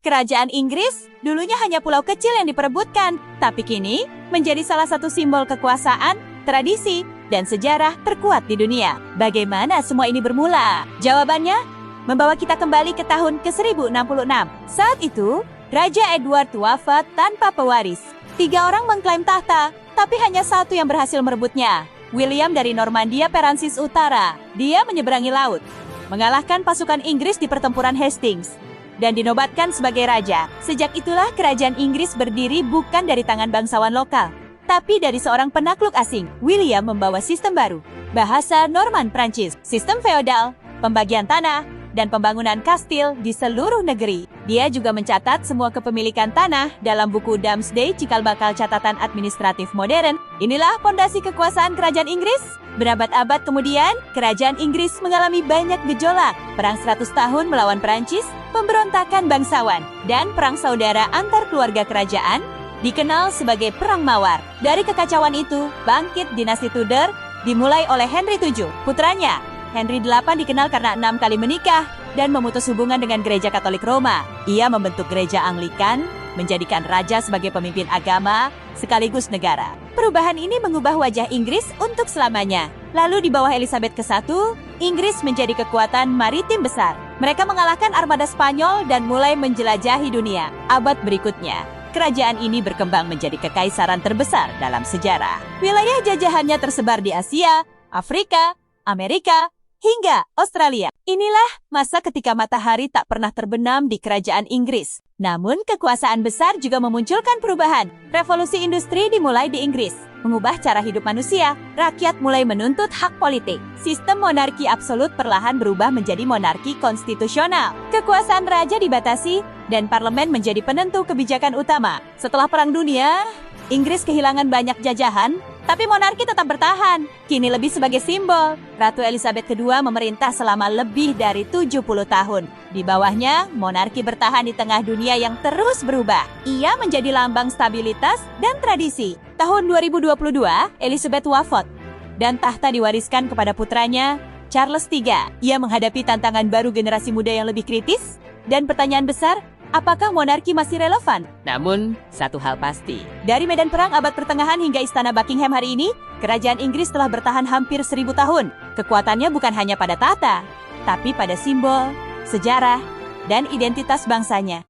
Kerajaan Inggris dulunya hanya pulau kecil yang diperebutkan, tapi kini menjadi salah satu simbol kekuasaan, tradisi, dan sejarah terkuat di dunia. Bagaimana semua ini bermula? Jawabannya membawa kita kembali ke tahun ke-1066. Saat itu, Raja Edward wafat tanpa pewaris. 3 orang mengklaim tahta, tapi hanya satu yang berhasil merebutnya. William dari Normandia Perancis Utara. Dia menyeberangi laut, mengalahkan pasukan Inggris di pertempuran Hastings, dan dinobatkan sebagai raja. Sejak itulah kerajaan Inggris berdiri bukan dari tangan bangsawan lokal, tapi dari seorang penakluk asing. William membawa sistem baru, bahasa Norman Prancis, sistem feodal, pembagian tanah, dan pembangunan kastil di seluruh negeri. Dia juga mencatat semua kepemilikan tanah dalam buku Domesday, cikal bakal catatan administratif modern. Inilah fondasi kekuasaan kerajaan Inggris. Berabad-abad kemudian, kerajaan Inggris mengalami banyak gejolak. Perang 100 tahun melawan Perancis, pemberontakan bangsawan, dan perang saudara antar keluarga kerajaan, dikenal sebagai Perang Mawar. Dari kekacauan itu, bangkit dinasti Tudor, dimulai oleh Henry VII, putranya. Henry VIII dikenal karena 6 kali menikah dan memutus hubungan dengan gereja Katolik Roma. Ia membentuk gereja Anglikan, menjadikan raja sebagai pemimpin agama sekaligus negara. Perubahan ini mengubah wajah Inggris untuk selamanya. Lalu di bawah Elizabeth I, Inggris menjadi kekuatan maritim besar. Mereka mengalahkan armada Spanyol dan mulai menjelajahi dunia. Abad berikutnya, kerajaan ini berkembang menjadi kekaisaran terbesar dalam sejarah. Wilayah jajahannya tersebar di Asia, Afrika, Amerika, hingga Australia. Inilah masa ketika matahari tak pernah terbenam di kerajaan Inggris. Namun kekuasaan besar juga memunculkan perubahan. Revolusi industri dimulai di Inggris, mengubah cara hidup manusia. Rakyat mulai menuntut hak politik. Sistem monarki absolut perlahan berubah menjadi monarki konstitusional. Kekuasaan raja dibatasi dan parlemen menjadi penentu kebijakan utama. Setelah Perang Dunia, Inggris kehilangan banyak jajahan, tapi monarki tetap bertahan, kini lebih sebagai simbol. Ratu Elizabeth II memerintah selama lebih dari 70 tahun. Di bawahnya, monarki bertahan di tengah dunia yang terus berubah. Ia menjadi lambang stabilitas dan tradisi. Tahun 2022, Elizabeth wafat, dan tahta diwariskan kepada putranya, Charles III. Ia menghadapi tantangan baru generasi muda yang lebih kritis, dan pertanyaan besar, apakah monarki masih relevan? Namun, satu hal pasti. Dari medan perang abad pertengahan hingga istana Buckingham hari ini, kerajaan Inggris telah bertahan hampir 1000 tahun. Kekuatannya bukan hanya pada tahta, tapi pada simbol, sejarah, dan identitas bangsanya.